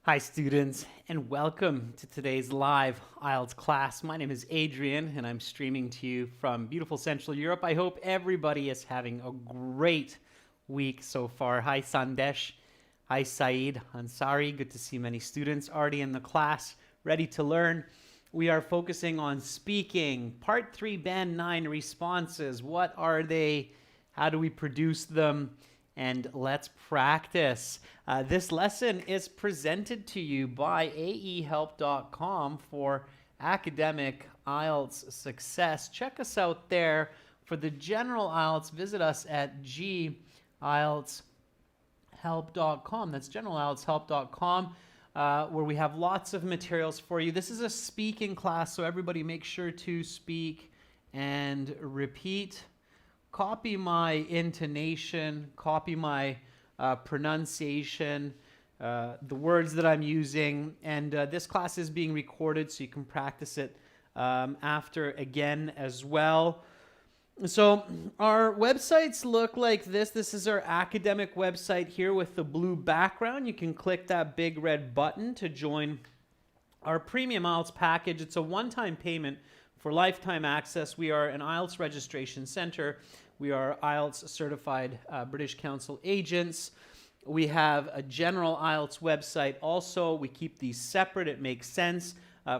Hi students, and welcome to today's live IELTS class. My name is Adrian and I'm streaming to you from beautiful Central Europe. I hope everybody is having a great week so far. Hi Sandesh, hi Saeed, Ansari. Good to see many students already in the class, ready to learn. We are focusing on speaking. Part 3, Band 9 responses. What are they? How do we produce them? And let's practice. This lesson is presented to you by aehelp.com for academic IELTS success. Check us out there. For the general IELTS, visit us at gieltshelp.com. That's generalieltshelp.com, where we have lots of materials for you. This is a speaking class, so everybody make sure to speak and repeat. Copy my intonation, copy my pronunciation, the words that I'm using, and this class is being recorded so you can practice it after again as well. So our websites look like this. This is our academic website here with the blue background. You can click that big red button to join our premium IELTS package. It's a one-time payment for lifetime access. We are an IELTS registration center. We are IELTS certified British Council agents. We have a general IELTS website also. We keep these separate. It makes sense.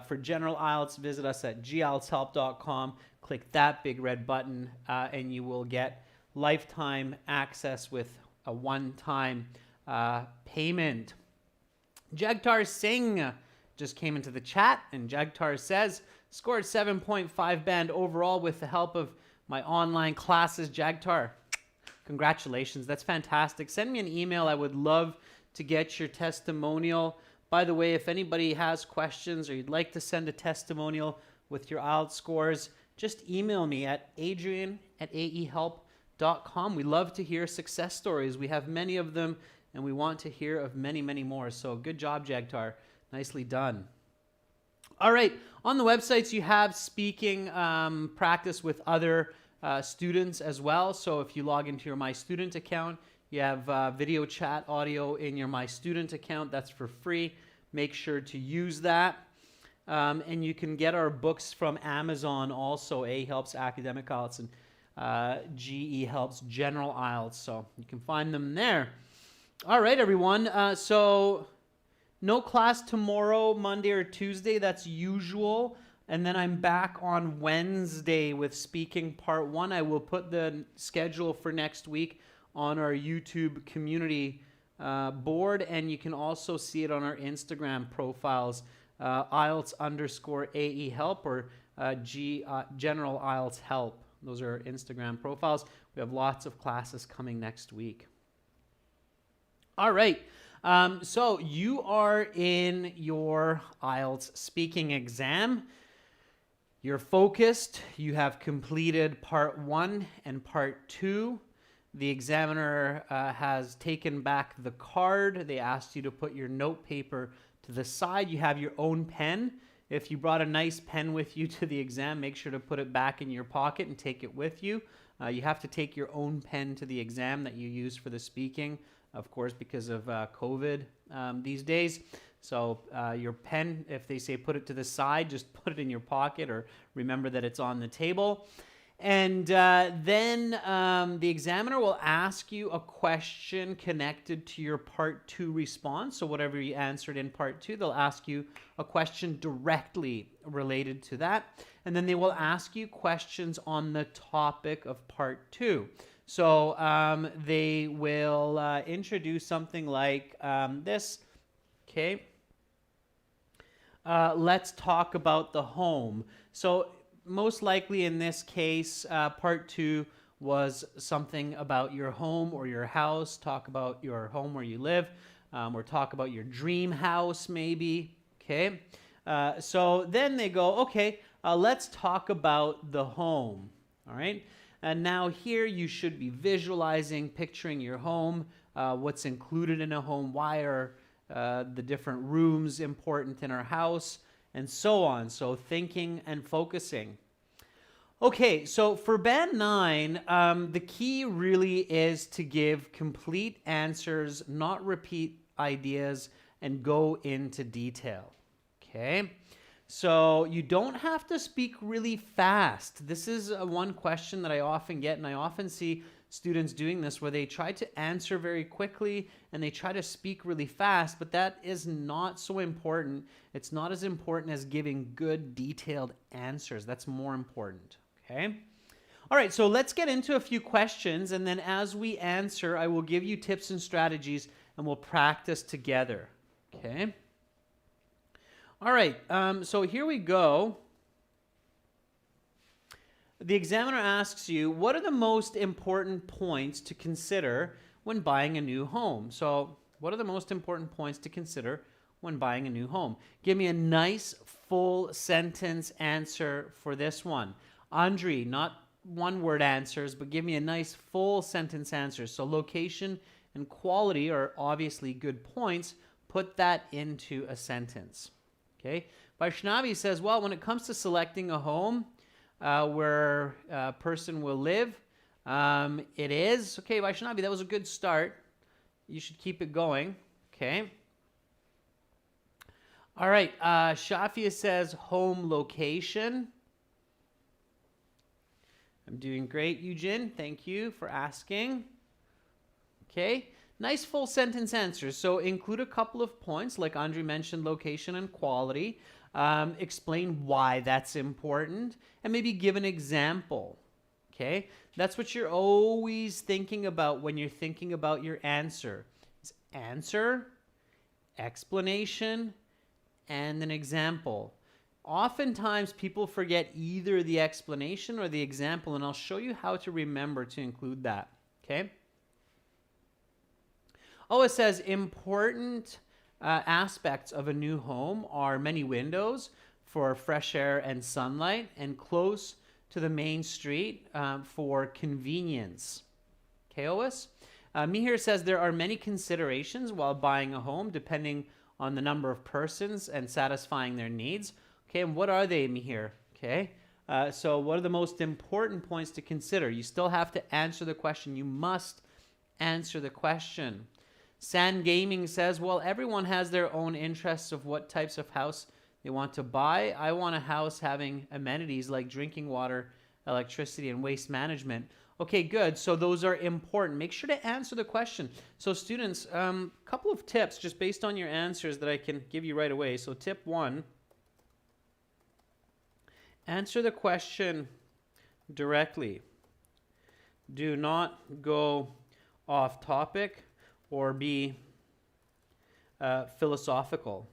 For general IELTS, visit us at gieltshelp.com. Click that big red button and you will get lifetime access with a one-time payment. Jagtar Singh just came into the chat, and Jagtar says, scored 7.5 band overall with the help of my online classes. Jagtar, congratulations. That's fantastic. Send me an email. I would love to get your testimonial. By the way, if anybody has questions or you'd like to send a testimonial with your IELTS scores, just email me at adrian@aehelp.com. We love to hear success stories. We have many of them, and we want to hear of many, many more. So good job, Jagtar. Nicely done. All right, on the websites, you have speaking practice with other students as well. So if you log into your My Student account, you have video chat audio in your My Student account. That's for free. Make sure to use that. And you can get our books from Amazon also, A Helps Academic IELTS and GE Helps General IELTS. So you can find them there. All right, everyone. So no class tomorrow, Monday or Tuesday. That's usual. And then I'm back on Wednesday with speaking part 1. I will put the schedule for next week on our YouTube community board, and you can also see it on our Instagram profiles, IELTS_AE Help or General IELTS Help. Those are our Instagram profiles. We have lots of classes coming next week. All right. So you are in your IELTS speaking exam. You're focused. You have completed part 1 and part 2. The examiner has taken back the card. They asked you to put your note paper to the side. You have your own pen. If you brought a nice pen with you to the exam, make sure to put it back in your pocket and take it with you. You have to take your own pen to the exam that you use for the speaking, of course, because of COVID these days. So your pen, if they say put it to the side, just put it in your pocket or remember that it's on the table. And then the examiner will ask you a question connected to your part 2 response. So whatever you answered in part 2, they'll ask you a question directly related to that. And then they will ask you questions on the topic of part 2. So they will introduce something like this. Okay. Let's talk about the home. So most likely in this case, part 2 was something about your home or your house. Talk about your home where you live, or talk about your dream house maybe. Okay. So then they go, okay, let's talk about the home. All right. And now here you should be visualizing, picturing your home, what's included in a home, why are the different rooms important in our house, and so on. So thinking and focusing. Okay, so for Band 9, the key really is to give complete answers, not repeat ideas, and go into detail. Okay? So you don't have to speak really fast. This is one question that I often get, and I often see students doing this where they try to answer very quickly and they try to speak really fast, but that is not so important. It's not as important as giving good detailed answers. That's more important. Okay? All right, so let's get into a few questions, and then as we answer, I will give you tips and strategies and we'll practice together. Okay? All right, so here we go. The examiner asks you, what are the most important points to consider when buying a new home? So what are the most important points to consider when buying a new home? Give me a nice full sentence answer for this one. Andre, not one-word answers, but give me a nice full sentence answer. So location and quality are obviously good points. Put that into a sentence. Okay, Vaishnavi says, well, when it comes to selecting a home where a person will live, it is. Okay, Vaishnavi, that was a good start. You should keep it going. Okay. All right, Shafia says home location. I'm doing great, Eugene. Thank you for asking. Okay. Nice full sentence answers. So include a couple of points, like Andre mentioned, location and quality. Explain why that's important, and maybe give an example. Okay? That's what you're always thinking about when you're thinking about your answer. Is answer, explanation, and an example. Oftentimes, people forget either the explanation or the example, and I'll show you how to remember to include that. Okay? Oh, it says important aspects of a new home are many windows for fresh air and sunlight, and close to the main street for convenience. Okay, Ois? Mihir says there are many considerations while buying a home depending on the number of persons and satisfying their needs. Okay, and what are they, Mihir? Okay, so what are the most important points to consider? You still have to answer the question. You must answer the question. San Gaming says, well, everyone has their own interests of what types of house they want to buy. I want a house having amenities like drinking water, electricity, and waste management. Okay, good. So those are important. Make sure to answer the question. So students, a couple of tips just based on your answers that I can give you right away. So tip 1, answer the question directly. Do not go off topic or be philosophical.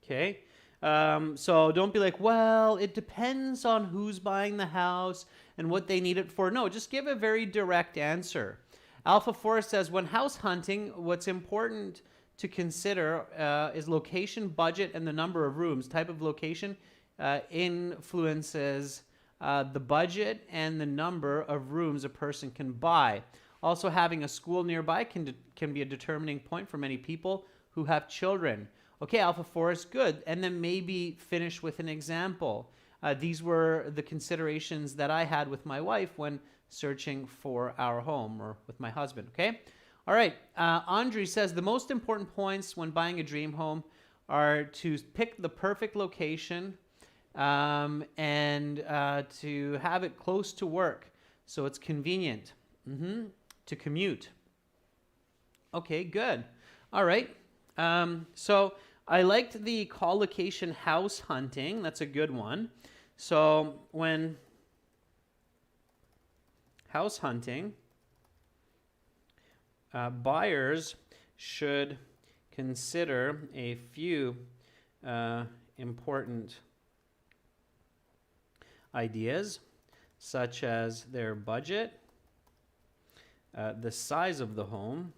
Okay? So don't be like, well, it depends on who's buying the house and what they need it for. No, just give a very direct answer. Alpha Forest says, when house hunting, what's important to consider is location, budget, and the number of rooms. Type of location influences the budget and the number of rooms a person can buy. Also, having a school nearby can be a determining point for many people who have children. Okay, Alpha Forest, good. And then maybe finish with an example. These were the considerations that I had with my wife when searching for our home, or with my husband, okay? All right, Andre says the most important points when buying a dream home are to pick the perfect location, and to have it close to work so it's convenient to commute. Okay, good. All right. So I liked the collocation house hunting. That's a good one. So when house hunting, buyers should consider a few important ideas, such as their budget, the size of the home,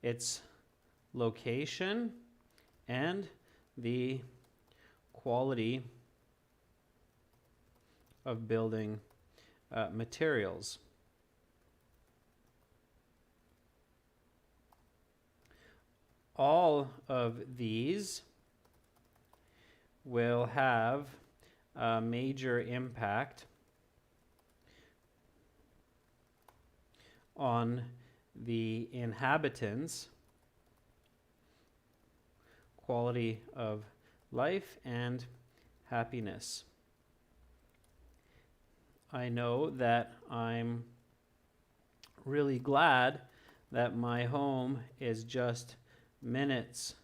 its location, and the quality of building materials. All of these will have a major impact on the inhabitants' quality of life and happiness. I know that I'm really glad that my home is just minutes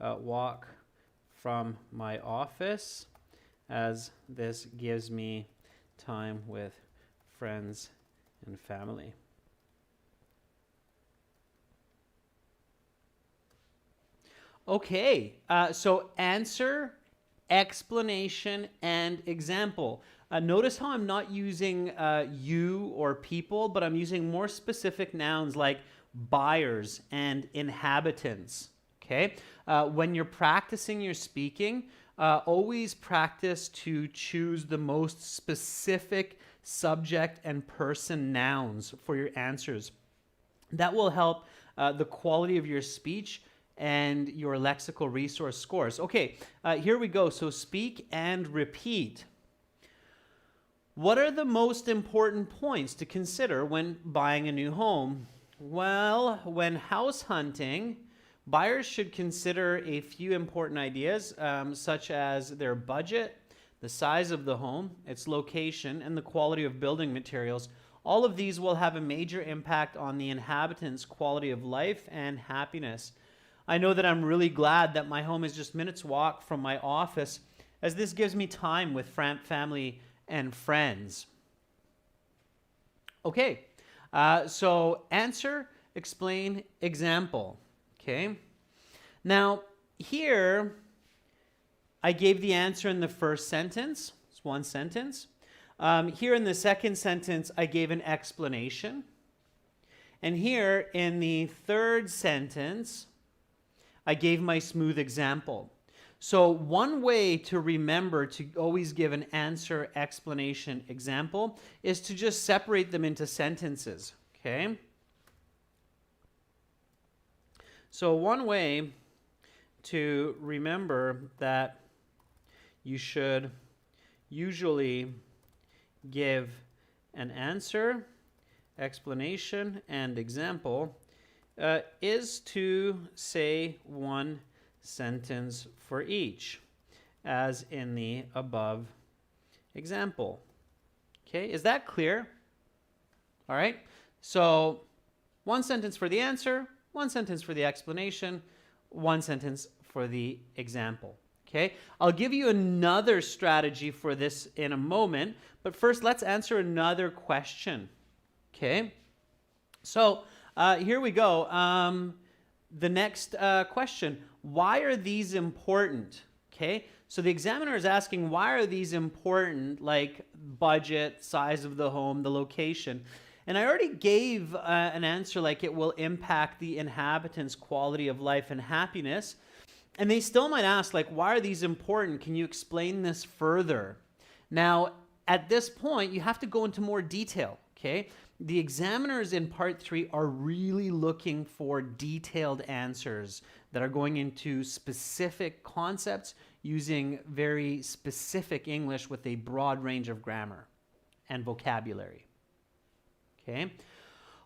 walk from my office, as this gives me time with friends and family. Okay, so answer, explanation, and example. Notice how I'm not using you or people, but I'm using more specific nouns like buyers and inhabitants. Okay, when you're practicing your speaking, always practice to choose the most specific subject and person nouns for your answers. That will help the quality of your speech and your lexical resource scores. Okay, here we go. So speak and repeat. What are the most important points to consider when buying a new home? Well, when house hunting, buyers should consider a few important ideas, such as their budget, the size of the home, its location, and the quality of building materials. All of these will have a major impact on the inhabitants' quality of life and happiness. I know that I'm really glad that my home is just minutes walk from my office, as this gives me time with family and friends. Okay, so answer, explain, example. Okay, now here I gave the answer in the first sentence. It's one sentence. Here in the second sentence, I gave an explanation. And here in the third sentence, I gave my smooth example. So one way to remember to always give an answer, explanation, example is to just separate them into sentences, okay? So one way to remember that you should usually give an answer, explanation, and example is to say one sentence for each, as in the above example. Okay, is that clear? All right, so one sentence for the answer, one sentence for the explanation, one sentence for the example. Okay, I'll give you another strategy for this in a moment, but first let's answer another question. Okay, so here we go. The next question, why are these important? Okay, so the examiner is asking, why are these important, like budget, size of the home, the location? And I already gave an answer like it will impact the inhabitants' quality of life and happiness. And they still might ask, like, why are these important? Can you explain this further? Now, at this point, you have to go into more detail, okay? The examiners in part 3 are really looking for detailed answers that are going into specific concepts using very specific English with a broad range of grammar and vocabulary. Okay.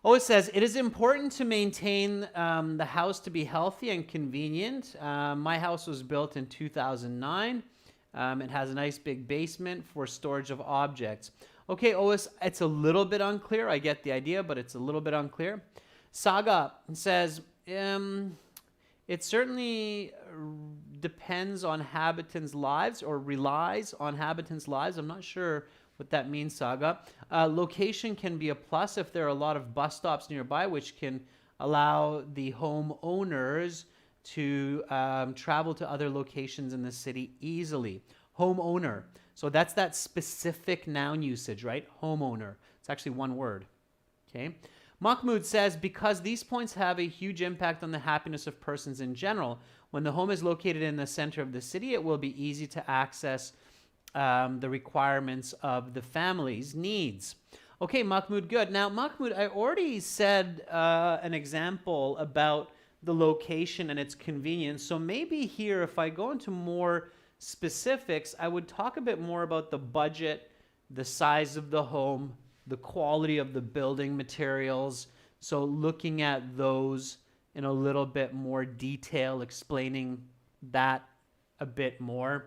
Oh, it says, it is important to maintain the house to be healthy and convenient. My house was built in 2009. It has a nice big basement for storage of objects. Okay, Ois, it's a little bit unclear. I get the idea, but it's a little bit unclear. Saga says, it certainly depends on habitants' lives or relies on habitants' lives. I'm not sure what that means, Saga. Location can be a plus if there are a lot of bus stops nearby, which can allow the homeowners to travel to other locations in the city easily. Homeowner. So that's that specific noun usage, right? Homeowner. It's actually one word. Okay. Mahmoud says, because these points have a huge impact on the happiness of persons in general, when the home is located in the center of the city, it will be easy to access the requirements of the family's needs. Okay, Mahmoud, good. Now, Mahmoud, I already said an example about the location and its convenience. So maybe here, if I go into more specifics, I would talk a bit more about the budget, the size of the home, the quality of the building materials. So looking at those in a little bit more detail, explaining that a bit more.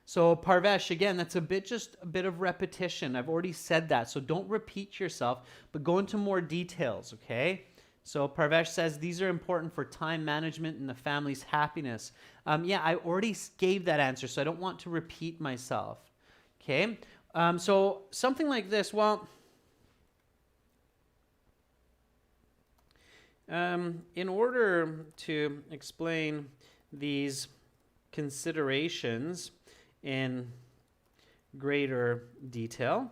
So Parvesh, again, that's just a bit of repetition. I've already said that, so don't repeat yourself, but go into more details, okay? So Parvesh says, these are important for time management and the family's happiness. Yeah, I already gave that answer, so I don't want to repeat myself, okay? So something like this, well, in order to explain these considerations in greater detail,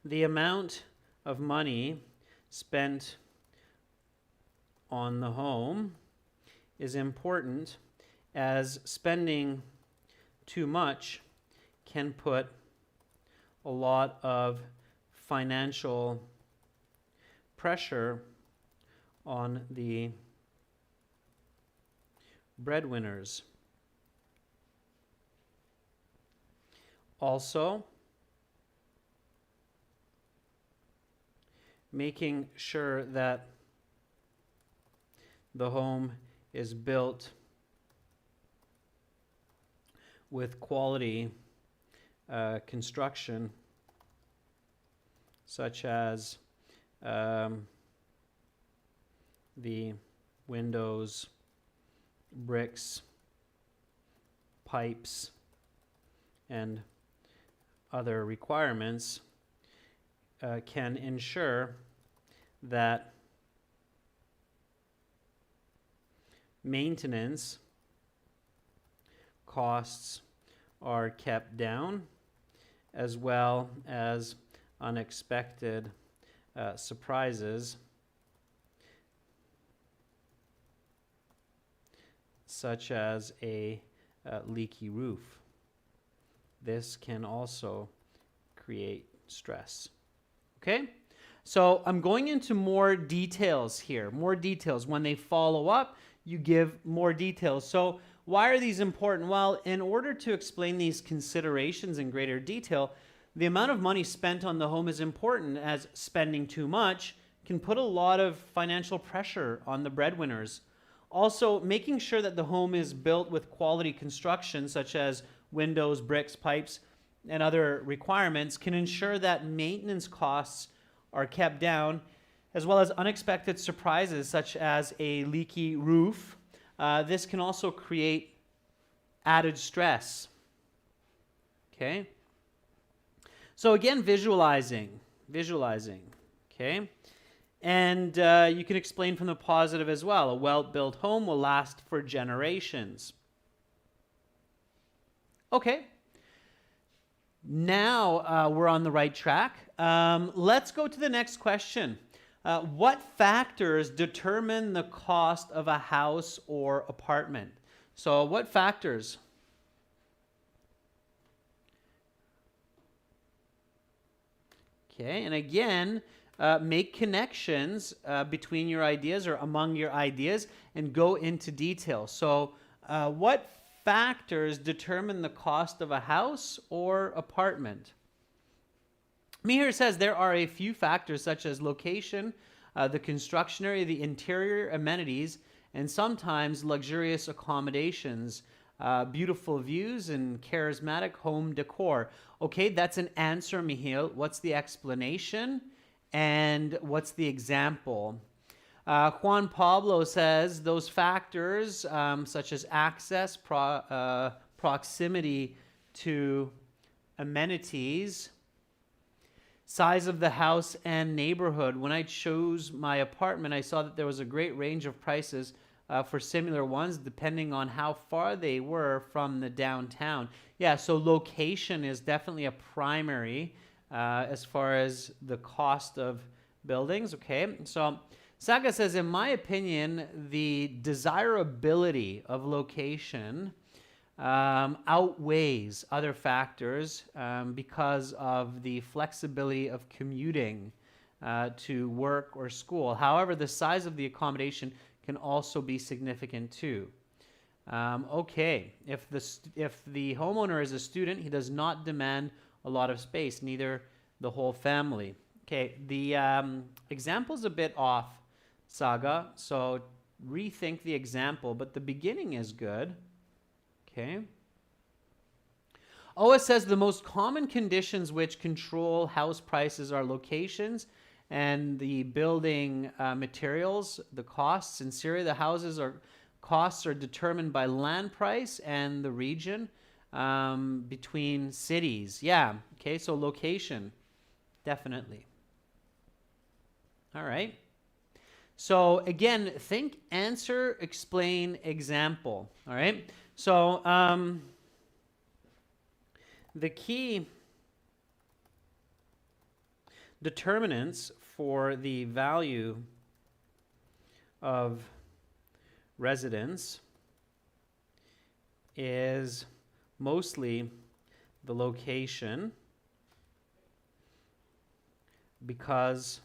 the amount of money spent on the home is important, as spending too much can put a lot of financial pressure on the breadwinners. Also, making sure that the home is built with quality construction, such as the windows, bricks, pipes, and other requirements, can ensure that maintenance costs are kept down, as well as unexpected surprises, such as a leaky roof. This can also create stress. Okay? So I'm going into more details here, more details. When they follow up, you give more details. So why are these important? Well, in order to explain these considerations in greater detail, the amount of money spent on the home is important, as spending too much can put a lot of financial pressure on the breadwinners. Also, making sure that the home is built with quality construction, such as windows, bricks, pipes, and other requirements, can ensure that maintenance costs are kept down, as well as unexpected surprises, such as a leaky roof. This can also create added stress. Okay? So again, visualizing, okay? And you can explain from the positive as well. A well-built home will last for generations. Okay. Now we're on the right track. Let's go to the next question. What factors determine the cost of a house or apartment? So what factors? Okay, and again, make connections between your ideas or among your ideas and go into detail. So what factors determine the cost of a house or apartment? Mihir says there are a few factors such as location, the construction area, the interior amenities, and sometimes luxurious accommodations, beautiful views, and charismatic home decor. Okay, that's an answer, Mihir. What's the explanation? And what's the example? Juan Pablo says those factors, such as access, proximity to amenities, size of the house, and neighborhood. When I chose my apartment, I saw that there was a great range of prices for similar ones, depending on how far they were from the downtown. Yeah, so location is definitely a primary as far as the cost of buildings. Okay, so Saga says, in my opinion, the desirability of location outweighs other factors because of the flexibility of commuting to work or school. However, the size of the accommodation can also be significant too. Okay, if the homeowner is a student, he does not demand a lot of space, neither the whole family. Okay, the example's a bit off, Saga, so rethink the example, but the beginning is good. Okay. Oh, it says the most common conditions which control house prices are locations and the building materials, the costs. In Syria, the costs are determined by land price and the region between cities. Yeah, okay, so location, definitely. All right. So again, think, answer, explain, example. All right. So the key determinants for the value of residence is mostly the location, because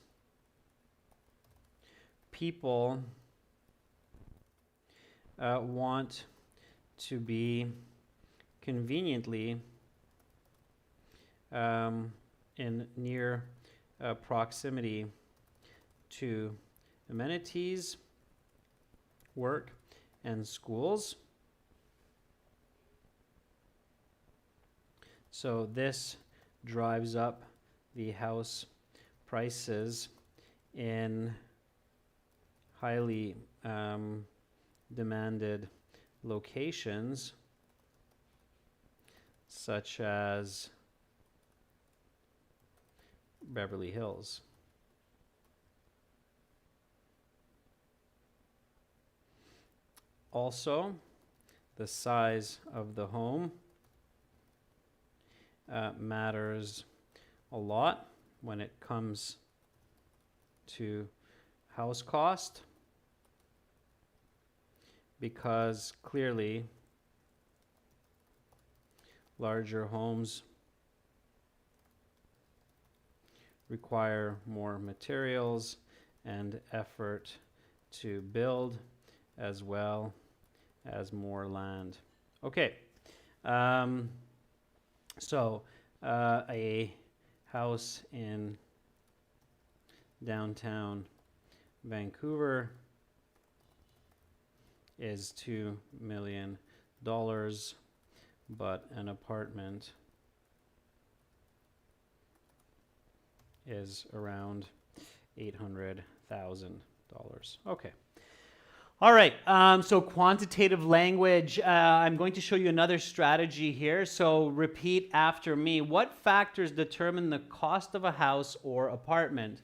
people want to be conveniently in near proximity to amenities, work, and schools. So this drives up the house prices in highly demanded locations, such as Beverly Hills. Also, the size of the home matters a lot when it comes to house cost, because clearly larger homes require more materials and effort to build, as well as more land. Okay, so a house in downtown Vancouver is $2 million, but an apartment is around $800,000. Okay. All right, so quantitative language. I'm going to show you another strategy here. So repeat after me. What factors determine the cost of a house or apartment?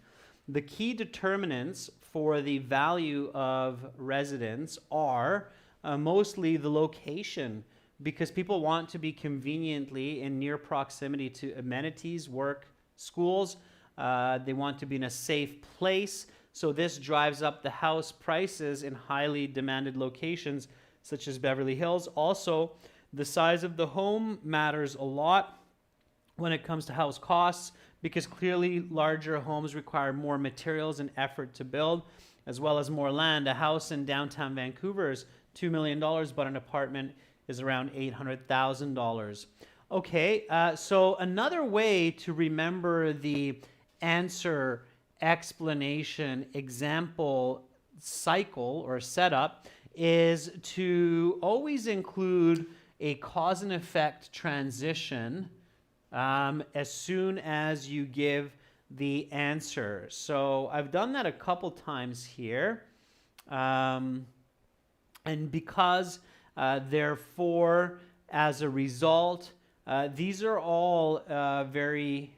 The key determinants for the value of residence are mostly the location, because people want to be conveniently in near proximity to amenities, work, schools. They want to be in a safe place. So this drives up the house prices in highly demanded locations, such as Beverly Hills. Also, the size of the home matters a lot when it comes to house costs, because clearly larger homes require more materials and effort to build, as well as more land. A house in downtown Vancouver is $2 million, but an apartment is around $800,000. Okay, so another way to remember the answer, explanation, example cycle or setup is to always include a cause and effect transition as soon as you give the answer. So I've done that a couple times here. And because, therefore, as a result, these are all very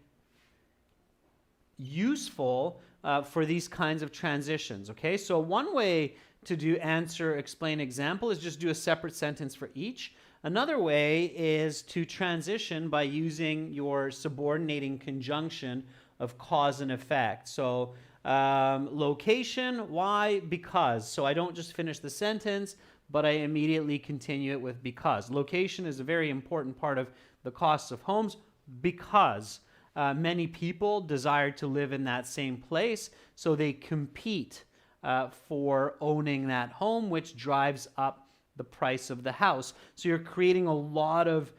useful for these kinds of transitions. Okay, so one way to do answer, explain, example is just do a separate sentence for each. Another way is to transition by using your subordinating conjunction of cause and effect. So location, why? Because. So I don't just finish the sentence, but I immediately continue it with because. Location is a very important part of the costs of homes, because many people desire to live in that same place, so they compete for owning that home, which drives up the price of the house. So you're creating a lot of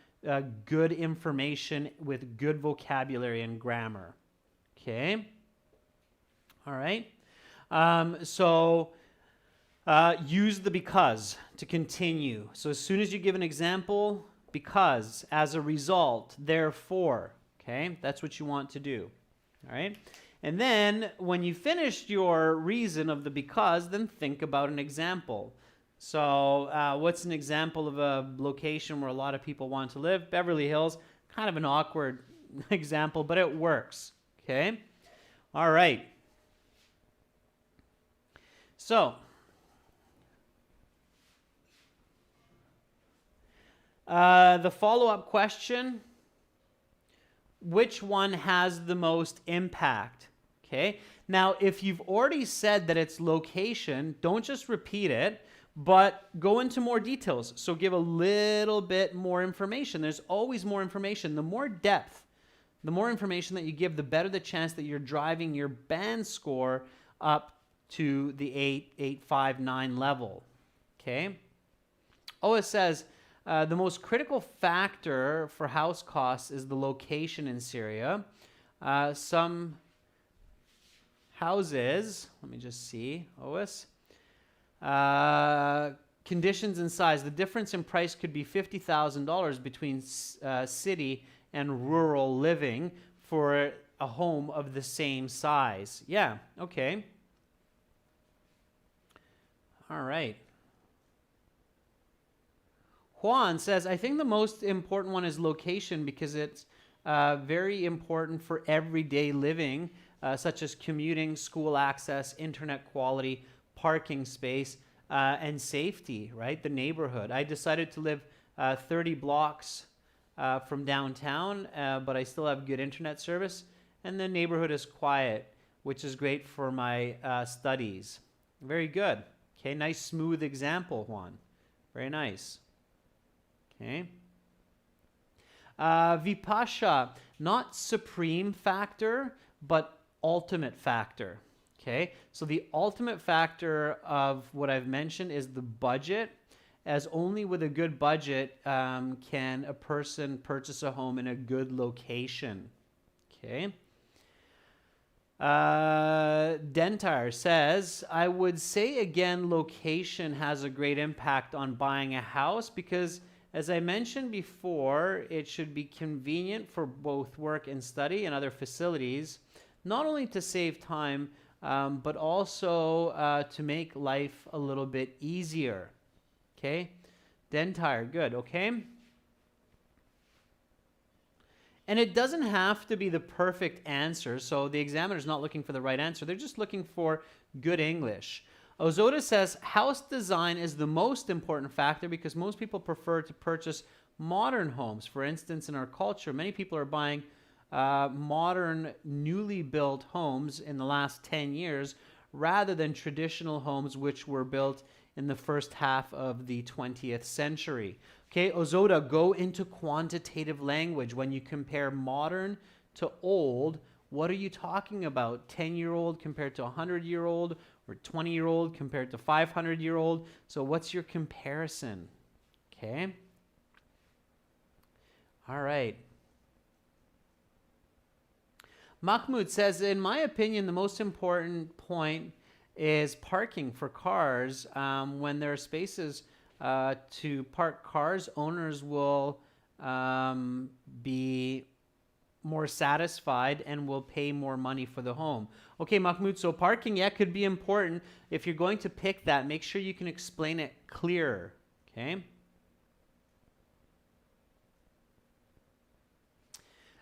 good information with good vocabulary and grammar. Okay? All right. Use the because to continue. So as soon as you give an example, because, as a result, therefore, okay? That's what you want to do, all right? And then when you finished your reason of the because, then think about an example. So what's an example of a location where a lot of people want to live? Beverly Hills, kind of an awkward example, but it works, okay? All right. So, the follow-up question, which one has the most impact? Okay. Now, if you've already said that it's location, don't just repeat it, but go into more details. So give a little bit more information. There's always more information. The more depth, the more information that you give, the better the chance that you're driving your band score up to the 8, 8, 5, 9 level. Okay. Oh, it says, the most critical factor for house costs is the location in Syria. Some houses, let me just see, OS, conditions and size. The difference in price could be $50,000 between city and rural living for a home of the same size. Yeah, okay. All right. Juan says, I think the most important one is location because it's very important for everyday living, such as commuting, school access, internet quality, parking space, and safety, right? The neighborhood. I decided to live 30 blocks from downtown, but I still have good internet service, and the neighborhood is quiet, which is great for my studies. Very good. Okay, nice smooth example, Juan. Very nice. Okay. Vipasha, not supreme factor, but ultimate factor. Okay, so the ultimate factor of what I've mentioned is the budget, as only with a good budget can a person purchase a home in a good location. Okay. Dentar says, I would say again, location has a great impact on buying a house because, as I mentioned before, it should be convenient for both work and study and other facilities, not only to save time, but also to make life a little bit easier. Okay? Dentar, good, okay? And it doesn't have to be the perfect answer, so the examiner's not looking for the right answer. They're just looking for good English. Ozoda says, house design is the most important factor because most people prefer to purchase modern homes. For instance, in our culture, many people are buying modern, newly built homes in the last 10 years rather than traditional homes which were built in the first half of the 20th century. Okay, Ozoda, go into quantitative language. When you compare modern to old, what are you talking about? 10-year-old compared to 100-year-old, or 20-year-old compared to 500-year-old? So what's your comparison? Okay. All right. Mahmoud says, in my opinion, the most important point is parking for cars. When there are spaces to park cars, owners will be more satisfied and will pay more money for the home. Okay, Mahmoud, so parking, yeah, could be important. If you're going to pick that, make sure you can explain it clearer, okay?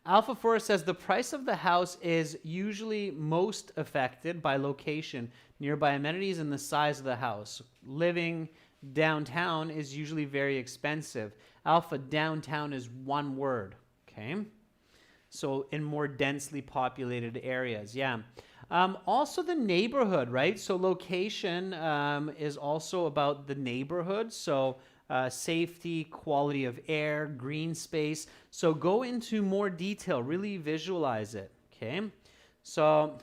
Alpha Forest says the price of the house is usually most affected by location, nearby amenities, and the size of the house. Living downtown is usually very expensive. Alpha, downtown is one word, okay? So in more densely populated areas, yeah. Also the neighborhood, right? So location is also about the neighborhood. So safety, quality of air, green space. So go into more detail, really visualize it, okay? So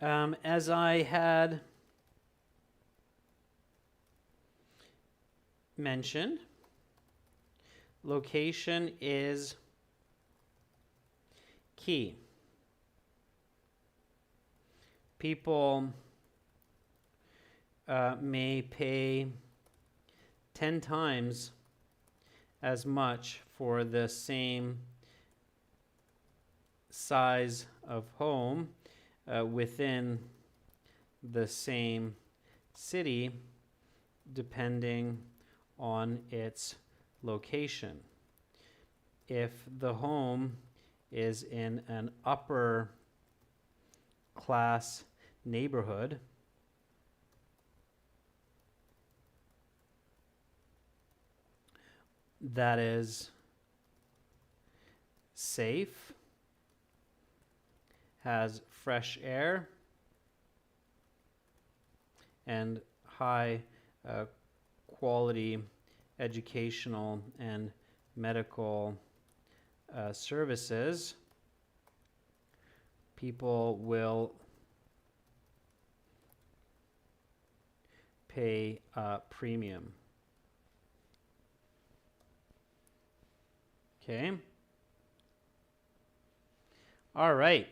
as I had mentioned, location is key. People may pay 10 times as much for the same size of home within the same city, depending on its location. If the home is in an upper class neighborhood, that is safe, has fresh air, and high quality educational and medical services, people will pay a premium. Okay. All right.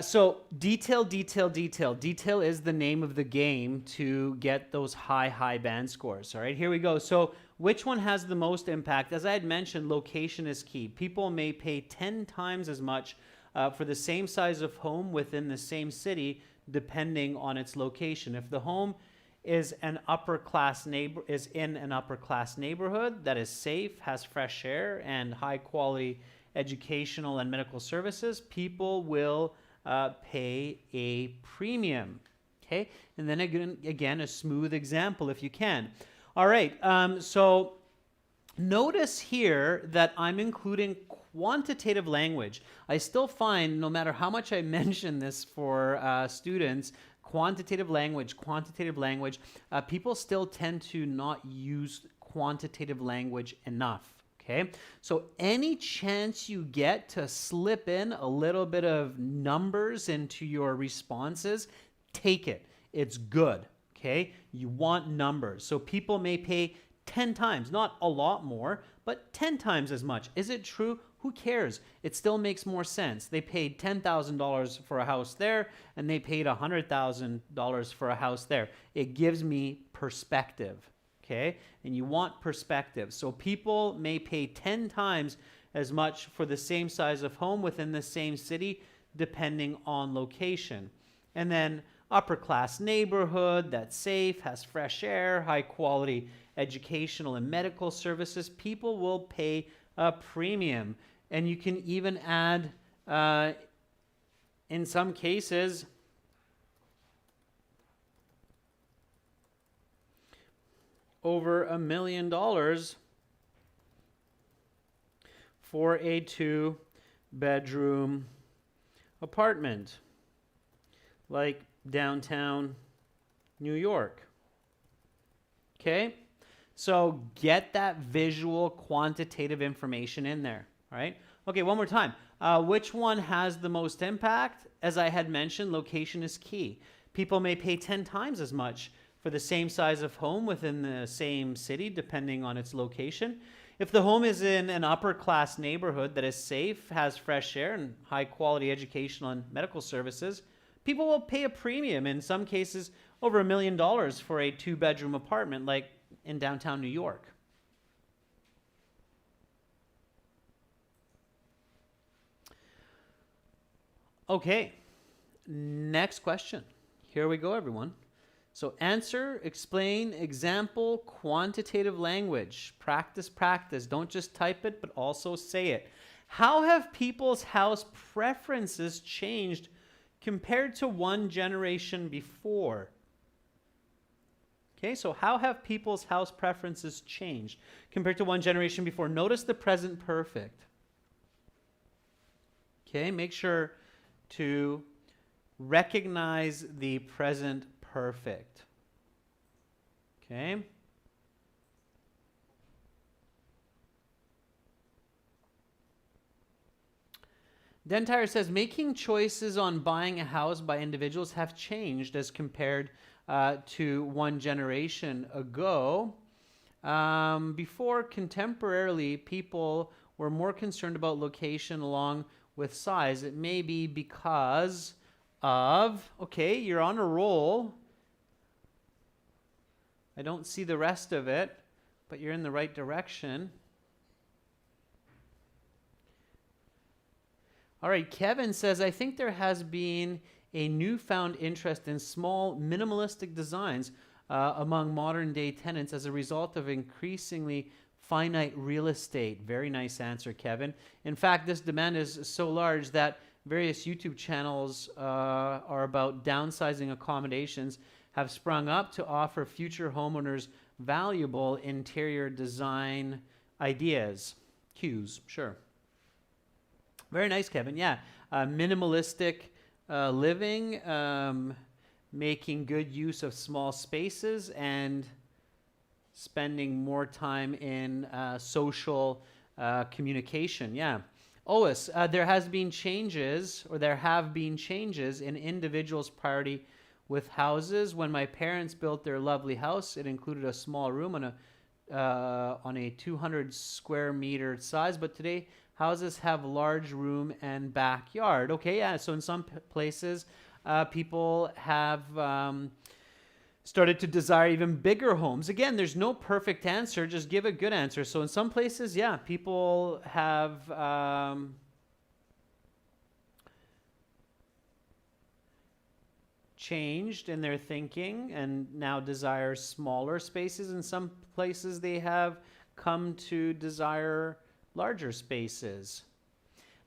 So detail. Detail is the name of the game to get those high band scores. All right, here we go. So which one has the most impact? As I had mentioned, location is key. People may pay 10 times as much for the same size of home within the same city, depending on its location. If the home is in an upper class neighborhood that is safe, has fresh air, and high quality educational and medical services, people will pay a premium. Okay, and then again, a smooth example if you can. All right, so notice here that I'm including quantitative language. I still find, no matter how much I mention this for students, quantitative language, people still tend to not use quantitative language enough. Okay, so any chance you get to slip in a little bit of numbers into your responses, take it. It's good. Okay, you want numbers. So people may pay 10 times, not a lot more, but 10 times as much. Is it true? Who cares? It still makes more sense. They paid $10,000 for a house there, and they paid $100,000 for a house there. It gives me perspective. Okay, and you want perspective. So people may pay 10 times as much for the same size of home within the same city, depending on location. And then upper class neighborhood that's safe, has fresh air, high quality educational and medical services, people will pay a premium. And you can even add, in some cases, over $1 million for a 2-bedroom apartment, like downtown New York. Okay, so get that visual quantitative information in there. All right. Okay, one more time. Which one has the most impact? As I had mentioned, location is key. People may pay 10 times as much for the same size of home within the same city, depending on its location. If the home is in an upper class neighborhood that is safe, has fresh air, and high quality educational and medical services, people will pay a premium, in some cases over $1 million for a 2-bedroom apartment like in downtown New York. Okay, next question. Here we go, everyone. So answer, explain, example, quantitative language. Practice. Don't just type it, but also say it. How have people's house preferences changed compared to one generation before? Okay, so how have people's house preferences changed compared to one generation before? Notice the present perfect. Okay, make sure to recognize the present perfect. Okay. Dentire says, making choices on buying a house by individuals have changed as compared to one generation ago. Before, contemporarily, people were more concerned about location along with size. It may be because of, okay, you're on a roll. I don't see the rest of it, but you're in the right direction. All right, Kevin says, I think there has been a newfound interest in small, minimalistic designs among modern day tenants as a result of increasingly finite real estate. Very nice answer, Kevin. In fact, this demand is so large that various YouTube channels are about downsizing accommodations have sprung up to offer future homeowners valuable interior design ideas. Cues, sure. Very nice, Kevin. Yeah, minimalistic living, making good use of small spaces, and spending more time in social communication. Yeah. Ois, there have been changes in individuals' priority with houses. When my parents built their lovely house, it included a small room on a 200 square meter size, but today houses have large room and backyard. Okay, yeah, so in some places, people have started to desire even bigger homes. Again, there's no perfect answer, just give a good answer. So in some places, yeah, people have changed in their thinking and now desire smaller spaces. In some places, they have come to desire larger spaces.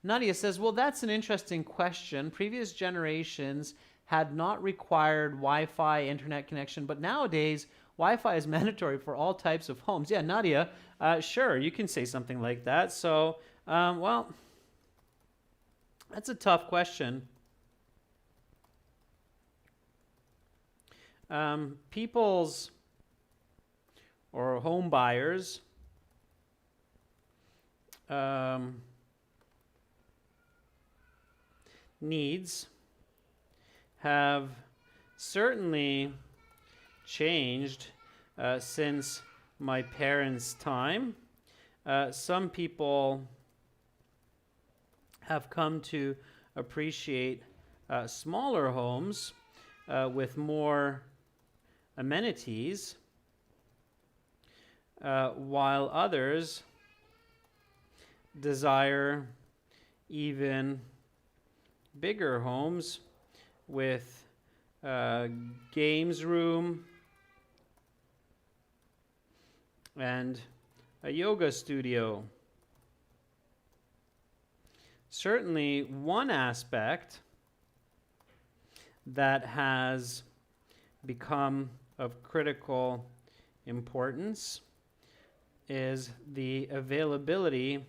Nadia says, well, that's an interesting question. Previous generations had not required Wi-Fi internet connection, but nowadays Wi-Fi is mandatory for all types of homes. Yeah, Nadia, sure, you can say something like that. So, well, that's a tough question. People's or home buyers needs have certainly changed since my parents' time. Some people have come to appreciate smaller homes with more amenities, while others desire even bigger homes with games room and a yoga studio. Certainly, one aspect that has become of critical importance is the availability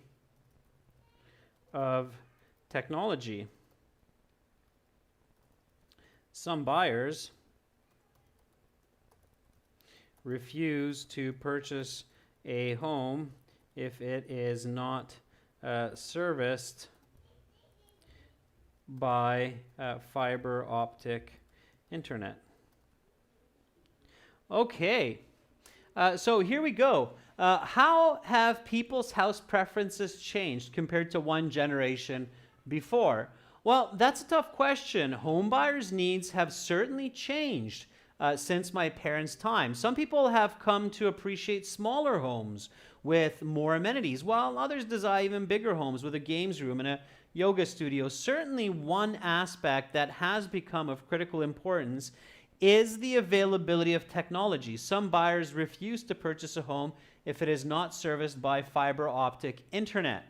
of technology. Some buyers refuse to purchase a home if it is not serviced by fiber optic internet. Okay, so here we go. How have people's house preferences changed compared to one generation before? Well, that's a tough question. Home buyers' needs have certainly changed since my parents' time. Some people have come to appreciate smaller homes with more amenities, while others desire even bigger homes with a games room and a yoga studio. Certainly, one aspect that has become of critical importance is the availability of technology. Some buyers refuse to purchase a home if it is not serviced by fiber optic internet.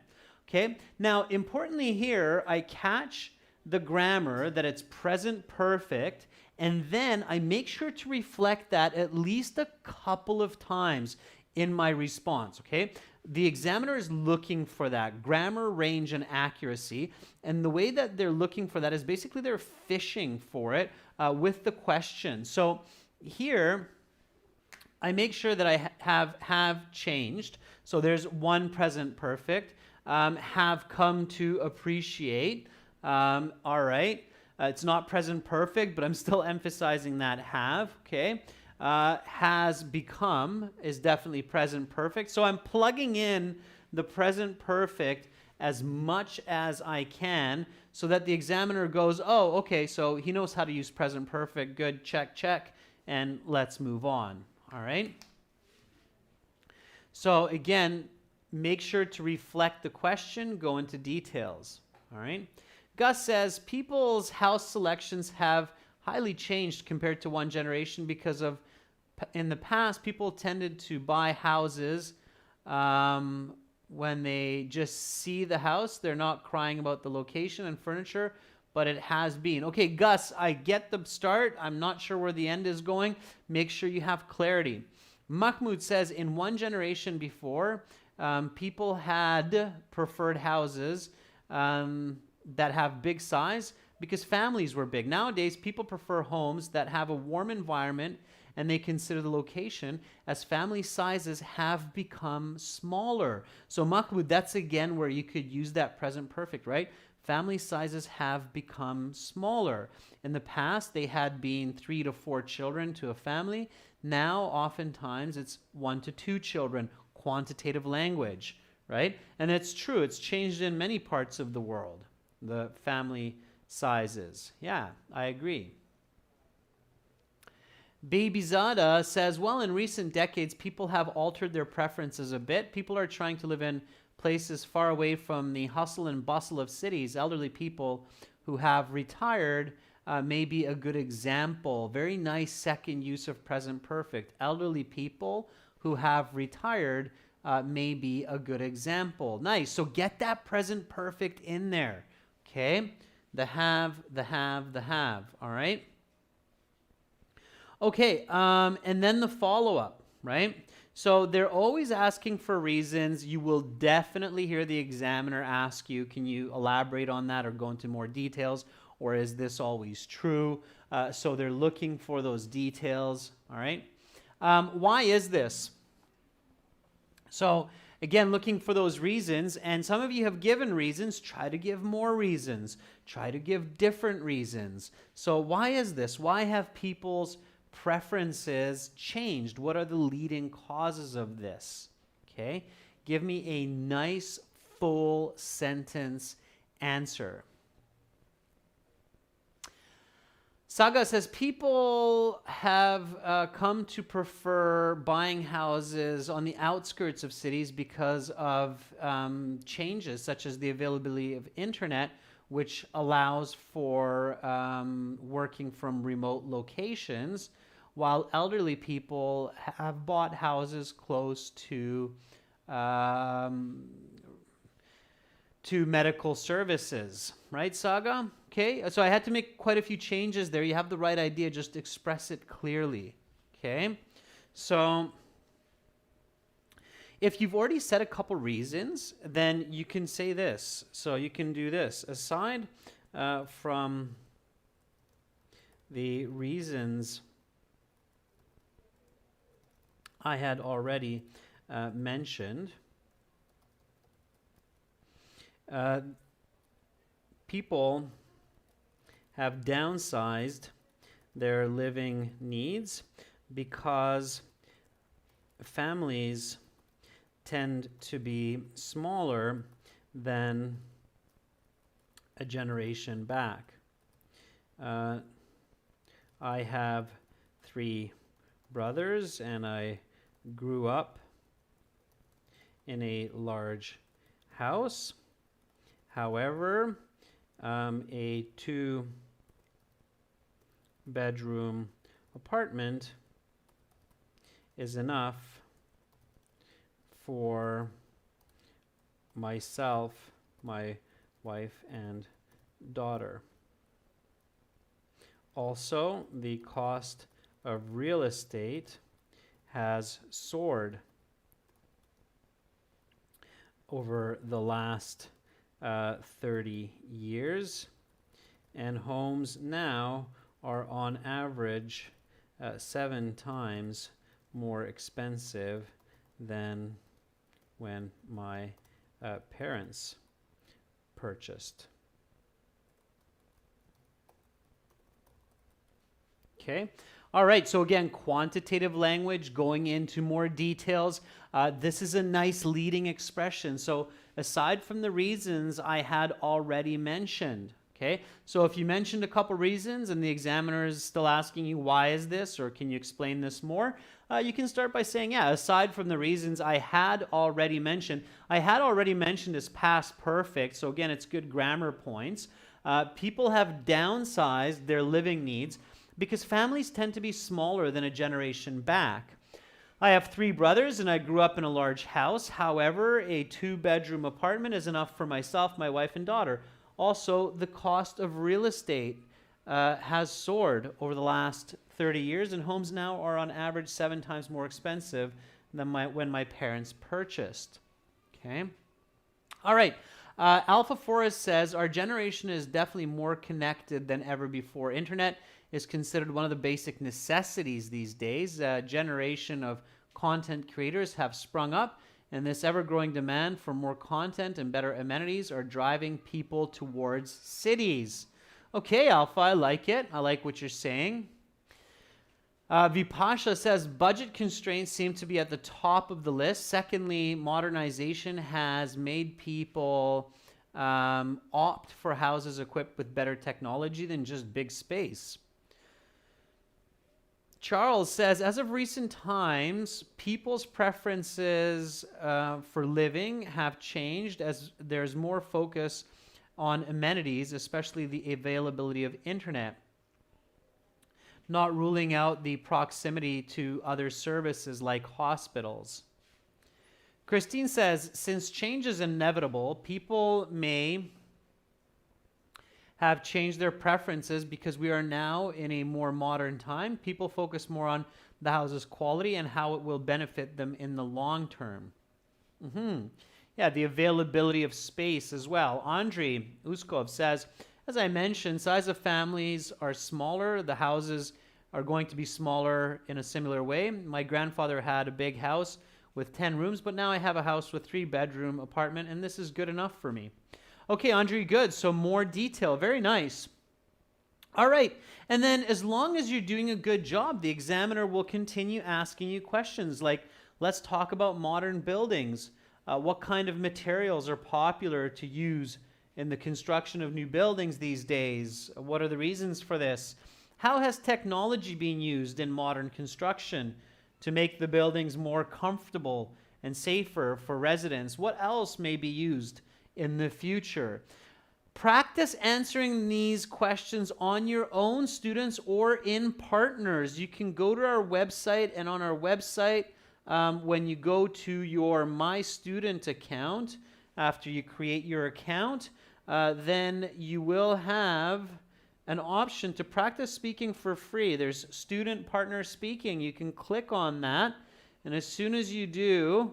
Okay, now importantly here, I catch the grammar that it's present perfect, and then I make sure to reflect that at least a couple of times in my response, okay? The examiner is looking for that grammar, range, and accuracy, and the way that they're looking for that is basically they're fishing for it with the question. So here, I make sure that I have changed. So there's one present perfect. Have come to appreciate. All right. It's not present perfect, but I'm still emphasizing that have. Okay. Has become is definitely present perfect. So I'm plugging in the present perfect as much as I can so that the examiner goes, oh, okay, so he knows how to use present perfect. Good, check, check, and let's move on. All right? So again, make sure to reflect the question, go into details. All right? Gus says, people's house selections have highly changed compared to one generation because of, in the past, people tended to buy houses when they just see the house. They're not crying about the location and furniture, but it has been. Okay, Gus, I get the start. I'm not sure where the end is going. Make sure you have clarity. Mahmoud says, in one generation before, people had preferred houses that have big size because families were big. Nowadays, people prefer homes that have a warm environment, and they consider the location as family sizes have become smaller. So Mahmoud, that's again where you could use that present perfect, right? Family sizes have become smaller. In the past, they had been 3 to 4 children to a family. Now, oftentimes, it's 1 to 2 children, quantitative language, right? And it's true. It's changed in many parts of the world, the family sizes. Yeah, I agree. Baby Zada says, well, in recent decades, people have altered their preferences a bit. People are trying to live in places far away from the hustle and bustle of cities. Elderly people who have retired may be a good example. Very nice second use of present perfect. Elderly people who have retired may be a good example. Nice. So get that present perfect in there. Okay? The have, the have, the have. All right? Okay, and then the follow-up, right? So they're always asking for reasons. You will definitely hear the examiner ask you, can you elaborate on that or go into more details, or is this always true? So they're looking for those details, all right? Why is this? So again, looking for those reasons, and some of you have given reasons. Try to give more reasons. Try to give different reasons. So why is this? Why have people's preferences changed? What are the leading causes of this? Okay, give me a nice full sentence answer. Saga says people have come to prefer buying houses on the outskirts of cities because of changes such as the availability of internet, which allows for working from remote locations, while elderly people have bought houses close to medical services. Right, Saga? Okay, so I had to make quite a few changes there. You have the right idea, just express it clearly. Okay, so if you've already said a couple reasons, then you can say this. So you can do this. Aside from the reasons I had already mentioned, people have downsized their living needs because families tend to be smaller than a generation back. I have 3 brothers, and I grew up in a large house. However, a 2-bedroom apartment is enough for myself, my wife, and daughter. Also, the cost of real estate has soared over the last 30 years, and homes now are on average 7 times more expensive than when my parents purchased. Okay. All right. So again, quantitative language, going into more details. This is a nice leading expression. So aside from the reasons I had already mentioned. Okay, so if you mentioned a couple reasons and the examiner is still asking you, why is this, or can you explain this more? You can start by saying, yeah, aside from the reasons I had already mentioned. I had already mentioned is past perfect, so again, it's good grammar points. People have downsized their living needs because families tend to be smaller than a generation back. I have 3 brothers and I grew up in a large house. However, a 2-bedroom apartment is enough for myself, my wife, and daughter. Also, the cost of real estate has soared over the last 30 years, and homes now are on average 7 times more expensive than when my parents purchased. Okay. All right. Alpha Forest says, our generation is definitely more connected than ever before. Internet is considered one of the basic necessities these days. A generation of content creators have sprung up, and this ever-growing demand for more content and better amenities are driving people towards cities. Okay, Alpha, I like it. I like what you're saying. Vipasha says, budget constraints seem to be at the top of the list. Secondly, modernization has made people opt for houses equipped with better technology than just big space. Charles says, as of recent times, people's preferences for living have changed as there's more focus on amenities, especially the availability of internet, not ruling out the proximity to other services like hospitals. Christine says, since change is inevitable, people may have changed their preferences because we are now in a more modern time. People focus more on the house's quality and how it will benefit them in the long term. Yeah, the availability of space as well. Andrei Uskov says, as I mentioned, size of families are smaller. The houses are going to be smaller in a similar way. My grandfather had a big house with 10 rooms, but now I have a house with 3-bedroom apartment, and this is good enough for me. Okay, Andre, good. So more detail. Very nice. All right. And then as long as you're doing a good job, the examiner will continue asking you questions like, let's talk about modern buildings. What kind of materials are popular to use in the construction of new buildings these days? What are the reasons for this? How has technology been used in modern construction to make the buildings more comfortable and safer for residents? What else may be used in the future? Practice answering these questions on your own, students, or in partners. You can go to our website, and on our website, when you go to your My Student account, after you create your account, then you will have an option to practice speaking for free. There's Student Partner Speaking. You can click on that, and as soon as you do,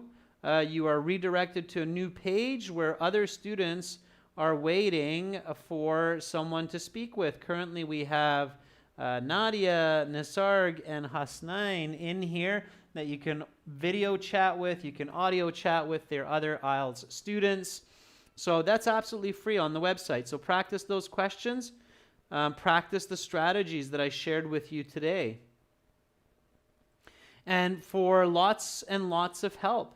you are redirected to a new page where other students are waiting for someone to speak with. Currently, we have Nadia, Nisarg, and Hasnain in here that you can video chat with, you can audio chat with their other IELTS students. So that's absolutely free on the website. So practice those questions, practice the strategies that I shared with you today. And for lots and lots of help,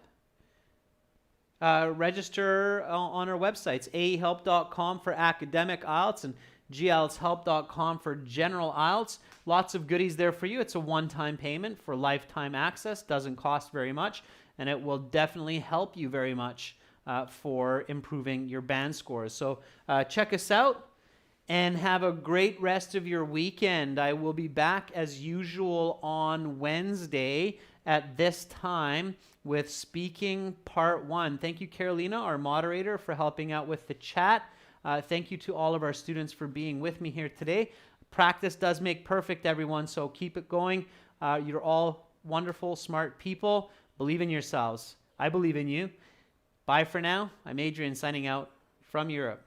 register on our websites, ahelp.com for academic IELTS and gieltshelp.com for general IELTS. Lots of goodies there for you. It's a one-time payment for lifetime access. Doesn't cost very much, and it will definitely help you very much for improving your band scores. So check us out and have a great rest of your weekend. I will be back as usual on Wednesday at this time with Speaking Part 1. Thank you, Carolina, our moderator, for helping out with the chat. Thank you to all of our students for being with me here today. Practice does make perfect, everyone, so keep it going. You're all wonderful, smart people. Believe in yourselves. I believe in you. Bye for now. I'm Adrian, signing out from Europe.